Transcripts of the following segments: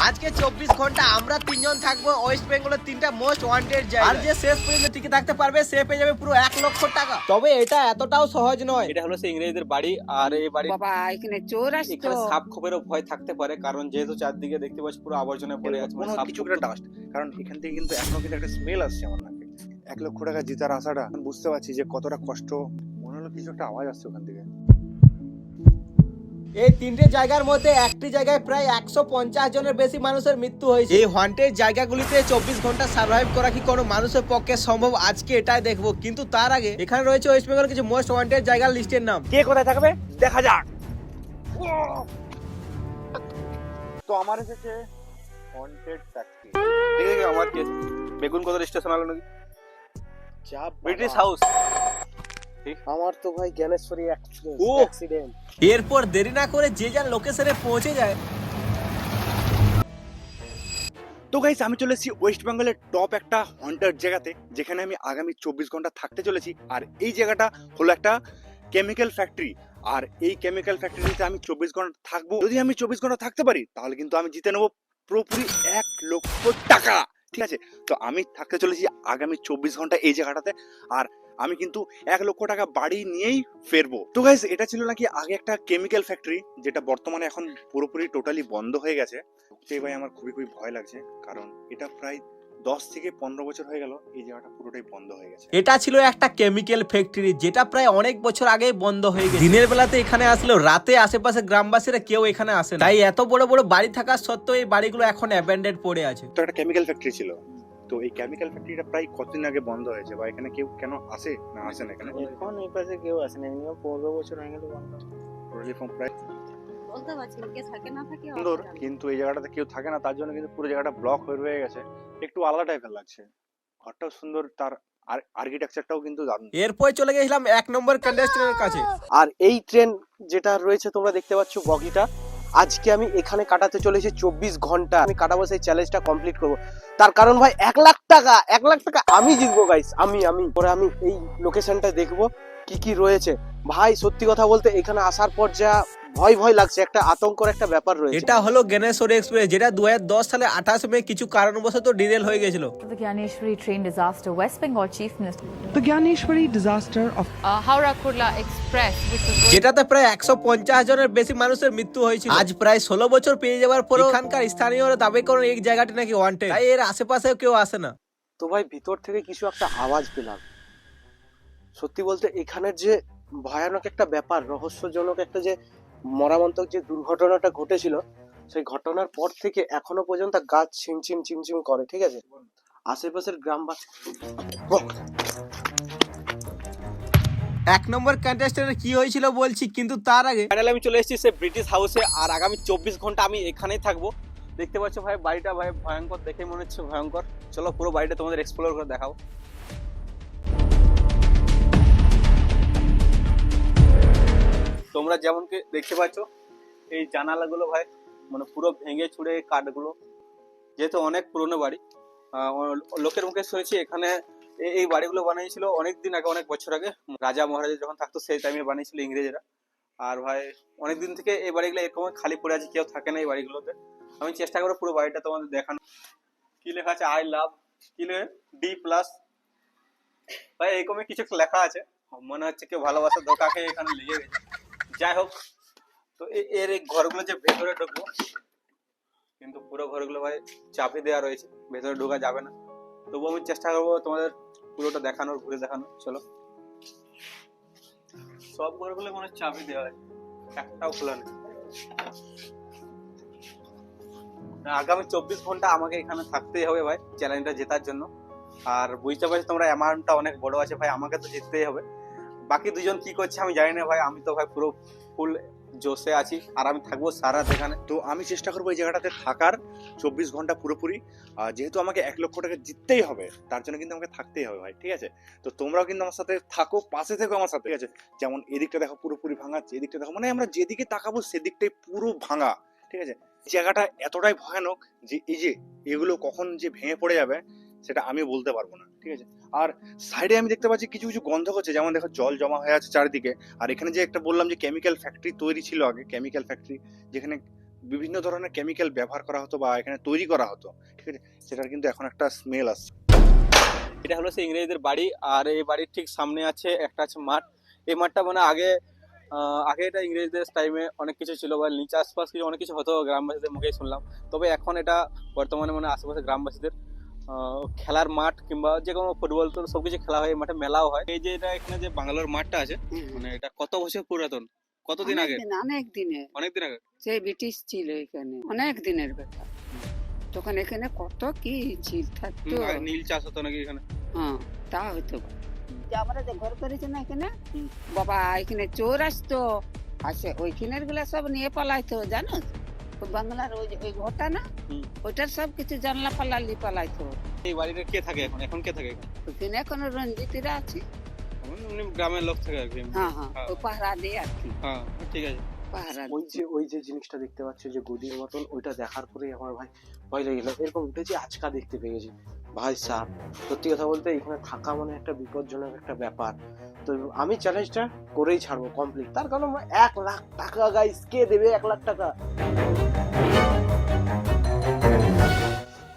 আজকে 24 ঘন্টা আমরা তিনজন থাকবো ওয়েস্ট বেঙ্গলের তিনটা মোস্ট ওয়ান্টেড জায়গা। আর যে শেষ পর্যন্ত টিকে থাকতে পারবে সে পেয়ে যাবে পুরো 1 লক্ষ টাকা। তবে এটা এতটাও সহজ নয়। এটা হলো সেই ইংরেজদের বাড়ি, আর এই বাড়ি বাবা এখানে চোর আসতো। এখানে সাপ খোপেরও ভয় থাকতে পারে, কারণ যেহেতু চারদিকে দেখতে পাচ্ছি পুরো আবর্জনা পড়ে আছে, কোনো কিছু একটা ডাস্ট, কারণ এখান থেকে কিন্তু এখনো কিন্তু একটা স্মেল আসছে আমার নাকে। 1 লক্ষ টাকা জেতার আশাটা আমি বুঝতে পারছি যে কতটা কষ্ট। মনে হলো কিছু একটা আওয়াজ আসছে ওখান থেকে। এই তিনটে জায়গার মধ্যে একটি জায়গায় প্রায় 150 জনের বেশি মানুষের মৃত্যু হয়েছে। এই ওয়ান্টেড জায়গাগুলিতে 24 ঘন্টা সার্ভাইভ করা কি কোনো মানুষের পক্ষে সম্ভব, আজকে এটাই দেখবো। কিন্তু তার আগে এখানে রয়েছে ওয়েস্ট বেঙ্গল কিছু মোস্ট ওয়ান্টেড জায়গার লিস্টের নাম। কে কোথায় থাকবে দেখা যাক। তো আমার এসেছে হন্টেড ফ্যাক্টরি। দেখে আমার কে বেগুন কত স্টেশন আলো নাকি যা ব্রিটিশ হাউস। আমার তো ভাই জ্ঞানেশ্বরী ও! অ্যাক্সিডেন্ট। এরপর দেরি না করে যে যার লোকেশনে পৌঁছে যায়। তো গাইস আমি চলে এসেছি ওয়েস্ট বেঙ্গলের টপ একটা হন্টেড জায়গাতে, যেখানে আমি আগামী 24 ঘন্টা থাকতে চলেছি। আর এই জায়গাটা হলো একটা কেমিক্যাল ফ্যাক্টরি। আর এই কেমিক্যাল ফ্যাক্টরিতে আমি 24 ঘন্টা থাকবো। যদি আমি 24 ঘন্টা থাকতে পারি তাহলে কিন্তু আমি জিতে নেবো পুরোপুরি 1 লক্ষ টাকা। ঠিক আছে, তো আমি থাকতে চলেছি আগামী 24 ঘন্টা এই জায়গাটাতে। আর আমি কিন্তু 1 লক্ষ টাকা বাড়ি নিয়েই ফেরবো। তো গাইস এটা ছিল নাকি আগে একটা কেমিক্যাল ফ্যাক্টরি, যেটা বর্তমানে এখন পুরোপুরি টোটালি বন্ধ হয়ে গেছে। তো ভাই আমার খুবই খুবই ভয় লাগছে, কারণ এটা প্রায় 10 থেকে 15 বছর হয়ে গেল এই জায়গাটা পুরোটাই বন্ধ হয়ে গেছে। এটা ছিল একটা কেমিক্যাল ফ্যাক্টরি, যেটা প্রায় অনেক বছর আগেই বন্ধ হয়ে গেছে। দিনের বেলাতে এখানে আসলেও রাতে আশেপাশে গ্রামবাসীরা কেউ এখানে আসে না। তাই এত বড় বড় বাড়ি থাকা সত্ত্বেও এই বাড়িগুলো এখন অ্যাবেন্ডেড পড়ে আছে। তো একটা কেমিক্যাল ফ্যাক্টরি ছিল। তো এই কেমিক্যাল ফ্যাক্টরিটা প্রায় কতদিন আগে বন্ধ হয়েছে, বা এখানে কেউ কেন আসে না আসে না এখানে? এখন এই পাশে কেউ আসে না, মিনিমাম 15 বছর হয়ে গেল বন্ধ। টোটালি ফ্রম প্রায় বলতে পারছি না কে থাকে না থাকে। সুন্দর, কিন্তু এই জায়গাটাতে কেউ থাকে না, তার জন্য কিন্তু পুরো জায়গাটা ব্লক হয়ে রয়ে গেছে। একটু আলাদা টাইপের লাগছে। ঘরটাও সুন্দর, তার আর্কিটেকচারটাও কিন্তু দারুণ। এরপর চলে গেছিলাম 1 নম্বর কন্টেস্টেন্টের কাছে। আর এই ট্রেন যেটা রয়েছে তোমরা দেখতে পাচ্ছ বগিটা, আজকে আমি এখানে কাটাতে চলেছি 24 ঘন্টা। আমি কাটাবো, সেই চ্যালেঞ্জটা কমপ্লিট করব। তার কারণ ভাই 1 লাখ টাকা, 1 লাখ টাকা আমি জিতবো গাইস। আমি পরে আমি এই লোকেশনটা দেখবো কি কি রয়েছে। ভাই সত্যি কথা বলতে এখানে আসার পর যা ভয় ভয় লাগছে, একটা আতঙ্কর একটা ব্যাপার রয়েছে। এটা হলো জ্ঞানেশ্বরী এক্সপ্রেস, যেটা 2010 সালে 28 মে কিছু কারণবশত ডিরেল হয়ে গেছিল। The Gyaneshwari train disaster, West Bengal Chief Minister. The Gyaneshwari disaster of Howrah Kurla Express, which was going যেটাতে প্রায় 150 জনের বেশি মানুষের মৃত্যু হয়েছিল। আজ প্রায় 16 বছর পেয়ে যাওয়ার পর এখানকার স্থানীয়রা দাবি করেন এই জায়গাটি নাকি ওয়ান্টেড, তাই এর আশেপাশেও কেউ আসে না। তো ভাই ভিতর থেকে কিছু একটা আওয়াজ পেলাম। সত্যি বলতে এখানের যে ভয়ানক একটা ব্যাপার, রহস্যজনক একটা যে মর্মান্তিক যে দুর্ঘটনাটা ঘটেছিল, সেই ঘটনার পর থেকে এখনো পর্যন্ত গাছ ছিমছিম চিমচিম করে। ঠিক আছে, আশেপাশের গ্রামবাসী 1 নম্বর কন্টেস্টেন্টের কি হয়েছিল বলছি, কিন্তু তার আগে ফাইনালি আমি চলে এসেছি সে ব্রিটিশ হাউসে। আর আগামী 24 ঘন্টা আমি এখানেই থাকবো। দেখতে পাচ্ছ ভাই বাড়িটা ভাই ভয়ঙ্কর, দেখে মনে হচ্ছে ভয়ঙ্কর। চলো পুরো বাড়িটা তোমাদের এক্সপ্লোর করে দেখাও। তোমরা যেমন কি দেখতে পাচ্ছ এই জানালাগুলো ভাই মানে পুরো ভেঙে ছুড়ে কাঠগুলো, যেহেতু অনেক পুরনো বাড়ি। লোকের মুখে শুনেছি এখানে এই বাড়িগুলো বানিয়েছিল অনেক দিন আগে, অনেক বছর আগে রাজা মহারাজা যখন থাকতো সেই টাইমে বানিয়েছিল ইংরেজরা। আর ভাই অনেক দিন থেকে এই বাড়িগুলো এরকম খালি পড়ে আছে, কেউ থাকে না এই বাড়িগুলোতে। আমি চেষ্টা করবো পুরো বাড়িটা তোমাদের দেখানো। কি লেখা আছে? আই লাভ কি ডি প্লাস ভাই, এরকমই কিছু লেখা আছে। মনে হচ্ছে কেউ ভালোবাসা ধোকাকে এখানে লেগে গেছে। যাই হোক, তো এর এই ঘরগুলো যে ভেতরে ঢুকবো, কিন্তু পুরো ঘরগুলো ভাই চাপি দেওয়া রয়েছে, ভেতরে ঢোকা যাবে না। তবু আমি চেষ্টা করবো তোমাদের পুরোটা দেখানোর, ঘুরে দেখানোর। চলো, সব ঘরগুলো মনে চাবি দেওয়া হয়, একটাও খোলা নেই। আগামী 24 ঘন্টা আমাকে এখানে থাকতেই হবে ভাই চ্যালেঞ্জটা জেতার জন্য। আর বুঝতে পারছি তোমরা অ্যামাউন্টটা অনেক বড় আছে ভাই, আমাকে তো জিততেই হবে। বাকি দুজন কি করছে আমি জানি না ভাই, আমি তো ভাই পুরো ফুল জোশে আছি আর আমি থাকবো সারা রাত এখানে। তো আমি চেষ্টা করবো এই জায়গাটাতে থাকার 24 ঘন্টা পুরোপুরি। যেহেতু আমাকে 1 লক্ষ টাকা জিততেই হবে, তার জন্য কিন্তু আমাকে থাকতেই হবে ভাই। ঠিক আছে, তো তোমরাও কিন্তু আমার সাথে থাকো, পাশে থেকো আমার সাথে। ঠিক আছে, যেমন এদিকটা দেখো পুরোপুরি ভাঙা, এদিকটা দেখো, মানে আমরা যেদিকে তাকাবো সেদিকটাই পুরো ভাঙা। ঠিক আছে, জায়গাটা এতটাই ভয়ানক যে এই যে এগুলো কখন যে ভেঙে পড়ে যাবে সেটা আমি বলতে পারবো না। ঠিক আছে, আর সাইডে আমি দেখতে পাচ্ছি কিছু কিছু গন্ধ করছে, যেমন দেখো জল জমা হয়ে আছে চারিদিকে। আর এখানে যে একটা বললাম যে কেমিক্যাল ফ্যাক্টরি তৈরি ছিল আগে, কেমিক্যাল ফ্যাক্টরি যেখানে বিভিন্ন ধরনের কেমিক্যাল ব্যবহার করা হতো বা এখানে তৈরি করা হতো, ঠিক আছে, সেটার কিন্তু এখন একটা স্মেল আসছে। এটা হলো সেই ইংরেজদের বাড়ি, আর এই বাড়ির ঠিক সামনে আছে একটা আছে মাঠ। এই মাঠটা মানে আগে এটা ইংরেজদের টাইমে অনেক কিছু ছিল, বা নিচে আশপাশ কিছু অনেক কিছু হতো, গ্রামবাসীদের মুখেই শুনলাম। তবে এখন এটা বর্তমানে মানে আশেপাশে গ্রামবাসীদের খেলার মাঠ, কিংবা যে কোনো ফুটবল তো সবকিছু খেলা হয়, এই মাঠে মেলাও হয়। এই যে এটা এখানে যে বাংলোর মাঠটা আছে, মানে এটা কত বছর পুরাতন, কতদিন আগে? অনেক দিনের, অনেক দিন আগে। সেই ব্রিটিশ ছিল এখানে, অনেক দিনের ব্যাপার। তখন এখানে কত কি ছিল থাকতো। আগে নীল চাষ হতো নাকি এখানে? হ্যাঁ, তা হতো। যে আমরা যে ঘর করেছি না এখানে, বাবা এখানে চোর আসতো, আসে ওইখানের গুলা সব নিয়ে পালাইতো, জানো? ওই বাংলার ওই ঘরটা না, ওইটার সব কিছু জানলা পালালি পালাইতো। এই বাড়িতে কে থাকে এখন? এখন কে থাকে এখানে? ওইখানে এখন রঞ্জিতিরা আছে। এমনি গ্রামের লোক থাকে আর কি। হ্যাঁ হ্যাঁ, ওই পাহারা দিয়ে আর কি, হ্যাঁ, ঠিক আছে। পাহারা ওই যে জিনিসটা দেখতে পাচ্ছ যে গদির মতন, ওইটা দেখার পরেই আমার ভাই ভয় লেগে গেল। এরকম উঠেছি আজকা দেখতে পেয়ে গেছি ভাই সাহ। সত্যি কথা বলতে এখানে থাকা মানে একটা বিপজ্জনক একটা ব্যাপার। তো আমি চ্যালেঞ্জটা করেই ছাড়বো কমপ্লিট, তার কারণ 1 লাখ টাকা গাইস, কে দেবে 1 লাখ টাকা?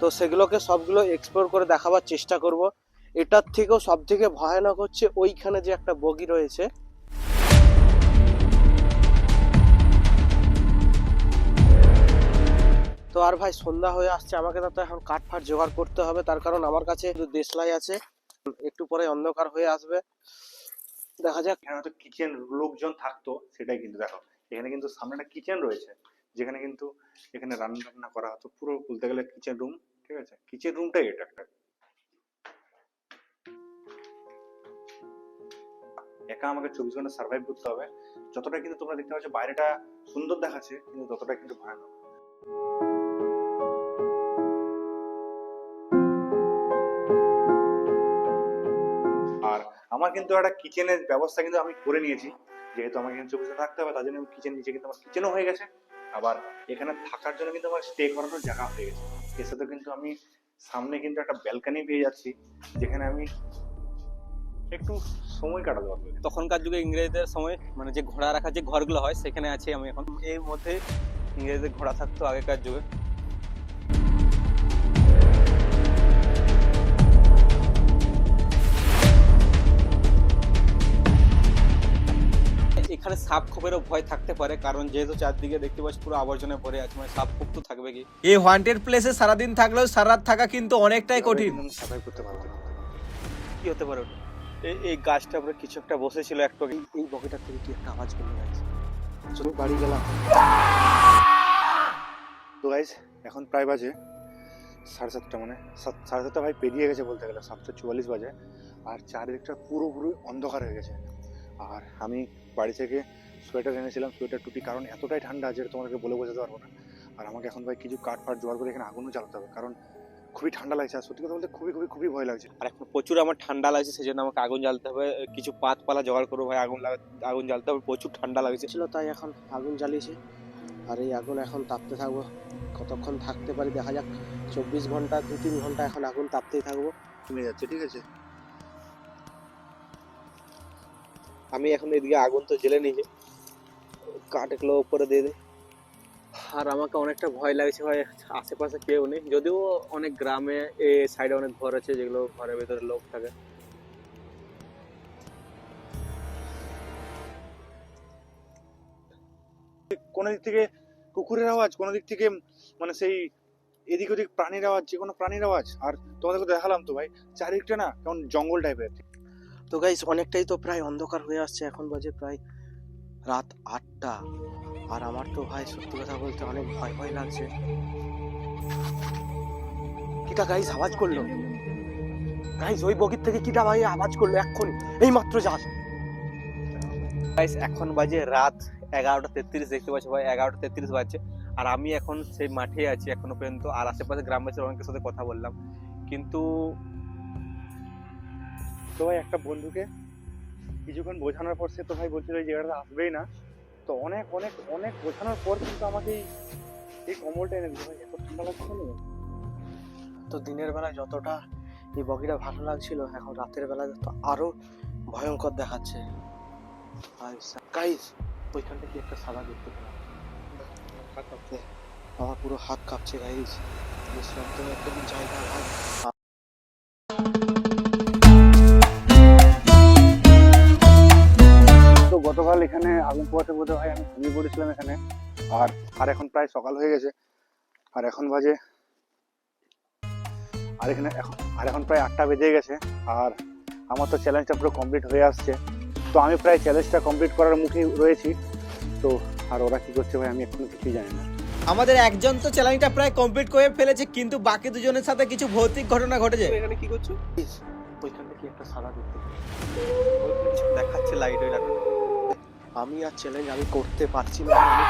তো সেগুলোকে সবগুলো এক্সপ্লোর করে দেখাবার চেষ্টা করব। এটার থেকেও সব থেকে ভয়ানক হচ্ছে ওইখানে যে একটা বগি রয়েছে। তো আর ভাই সন্ধ্যা হয়ে আসছে, আমাকে তো এখন কাঠ ফাট জোগাড় করতে হবে, তার কারণ আমার কাছে দেশলাই আছে, একটু পরে অন্ধকার হয়ে আসবে, দেখা যাক। এখানে হয়তো কিচেন লোকজন থাকতো, সেটাই কিন্তু দেখো এখানে কিন্তু সামনে একটা কিচেন রয়েছে, যেখানে কিন্তু এখানে রান্না টান্না করা হতো, পুরো বলতে গেলে কিচেন রুম, ঠিক আছে, কিচেন রুমটাই এটা একটা। একা আমাকে 24 ঘন্টা সার্ভাইভ করতে হবে। যতটা কিন্তু তোমরা দেখতে পাচ্ছ বাইরেটা সুন্দর দেখাচ্ছে, কিন্তু ততটা কিন্তু ভয়ানক। আর আমার কিন্তু একটা কিচেনের ব্যবস্থা কিন্তু আমি করে নিয়েছি, যেহেতু আমাকে এখানে 24 ঘন্টা থাকতে হবে, তার জন্য আমি কিচেন, নিচে কিন্তু আমার কিচেনও হয়ে গেছে, আবার এখানে থাকার জন্য কিন্তু আমার স্টে করানোর জায়গা হয়ে গেছে। এর সাথে কিন্তু আমি সামনে কিন্তু একটা ব্যালকনি পেয়ে যাচ্ছি, যেখানে আমি একটু সময় কাটাতে পারবো। তখনকার যুগে ইংরেজদের সময় মানে যে ঘোড়া রাখার যে ঘরগুলো হয়, সেখানে আছি আমি এখন। এর মধ্যে ইংরেজদের ঘোড়া থাকতো আগেকার যুগে। এখানে সাপ খোপেরও ভয় থাকতে পারে, কারণ যেহেতু চারদিকে দেখতে পাচ্ছি পুরো আবর্জনায় ভরে আছে, মানে সাপ খোপ তো থাকবে কি। এই ওয়ান্টেড প্লেসে সারাদিন থাকলেও সারা রাত থাকা কিন্তু অনেকটাই কঠিন। সার্ভাইভ করতে পারবো না। কি হতে পারে ওটা? এই গাছটার উপরে কিছু একটা বসেছিল একটু আগে। এই বগিটার থেকে কি একটা আওয়াজ করলো গাইস, চলো বাড়ি গেলাম। তো গাইস এখন প্রায় বাজে 7:30, মানে 7:30 ভাই পেরিয়ে গেছে বলতে গেলে, 7:44 বাজে, আর চারিদিকটা পুরোপুরি অন্ধকার হয়ে গেছে। আর আমি বাড়ি থেকে সোয়েটার এনেছিলাম, সোয়েটার টুপি, কারণ এতটাই ঠান্ডা যে তোমাদেরকে বলে বোঝাতে পারবো না। আর আমাকে এখন ভাই কিছু কাঠ ফাট জোগাড় করে এখানে আগুনও জ্বালাতে হবে, কারণ খুবই ঠান্ডা লাগছে, আর সত্যি কথা বলতে খুবই খুবই খুবই ভয় লাগছে। আর এখন প্রচুর আমার ঠান্ডা লাগছে, সেই জন্য আমাকে আগুন জ্বালতে হবে। কিছু পাতপালা জোগাড় করবো ভাই, আগুন জ্বালতে হবে, প্রচুর ঠান্ডা লাগছে। ছিল তাই এখন আগুন জ্বালিয়েছে, আর এই আগুন এখন তাপতে থাকবো। কতক্ষণ থাকতে পারি দেখা যাক। 24 ঘন্টা 2-3 ঘন্টা এখন আগুন তাপতেই থাকবো। কমে যাচ্ছে, ঠিক আছে। আমি এখন এদিকে আগুন তো জ্বেলে নিয়েছি, কাঠ এগুলো উপরে দিয়ে দিই। আর আমাকে অনেকটা ভয় লাগছে ভাই, আশেপাশে কেউ নেই, যদিও অনেক গ্রামে এই সাইডে অনেক ঘর আছে, যেগুলো ঘরের ভেতরে লোক থাকে। কোনো দিক থেকে কুকুরের আওয়াজ, কোনো দিক থেকে মানে সেই এদিক ওদিক প্রাণীর আওয়াজ, যে কোনো প্রাণীর আওয়াজ। আর তোমাদেরকে দেখালাম তো ভাই চারিদিকটা না কেমন জঙ্গল টাইপের। তো গাইস অনেকটাই তো প্রায় অন্ধকার হয়ে আসছে, এখন বাজে প্রায় রাত 8টা, আর আমার তো ভাই সত্যি কথা বলতে অনেক ভয় ভয় লাগছে। কিটা গাইস আওয়াজ করলো? গাইস ওই বগির থেকে কিটা ভাই আওয়াজ করলো এক্ষুনি, এই মাত্র যাস। গাইস এখন বাজে রাত 11:33, দেখতে পাচ্ছ ভাই 11:33 বাজছে, আর আমি এখন সেই মাঠে আছি এখনো পর্যন্ত। আর আশেপাশে গ্রামবাসীর অনেকের সাথে কথা বললাম, কিন্তু তো ভাই একটা বন্ধুকে কিছুক্ষণ বোঝানোর পর সে তো ভাই বলছিল এই জায়গাটা আসবেই না। তো অনেক অনেক অনেক বোঝানোর পর কিন্তু আমাকে এই কম্বলটা এনে দিল ভাই, এত ঠান্ডা লাগছে না। তো দিনের বেলা যতটা এই বগিটা ভালো লাগছিল, এখন রাতের বেলা তো আরো ভয়ঙ্কর দেখাচ্ছে। গাইস ওইখানটা কি একটা সাদা দেখতে পেলাম, আমার পুরো হাত কাঁপছে গাইস, নিঃশব্দ একদম জায়গা ভাই। তো গতকাল এখানে আগুন পোয়াতে পোয়াতে ভাই আমি ঘুমিয়ে পড়েছিলাম এখানে। আর আর এখন প্রায় সকাল হয়ে গেছে, আর এখন বাজে এখন প্রায় 8টা বেজে গেছে। আর আমার তো চ্যালেঞ্জটা পুরো কমপ্লিট হয়ে আসছে, তো আমি প্রায় চ্যালেঞ্জটা কমপ্লিট করার মুখে রয়েছি। তো আর ওরা কি করছে ভাই আমি এখনো কিছুই জানি না। আমাদের একজন তো চ্যালেঞ্জটা প্রায় কমপ্লিট করে ফেলেছে, কিন্তু বাকি দুজনের সাথে কিছু ভৌতিক ঘটনা ঘটেছে। এখানে কি করছো? ওইখানে কি একটা সাদা দেখতে পাচ্ছি। দেখাচ্ছে লাইট ওই লাগানো। আমি আর চ্যালেঞ্জ আমি করতে পারছি না, আমি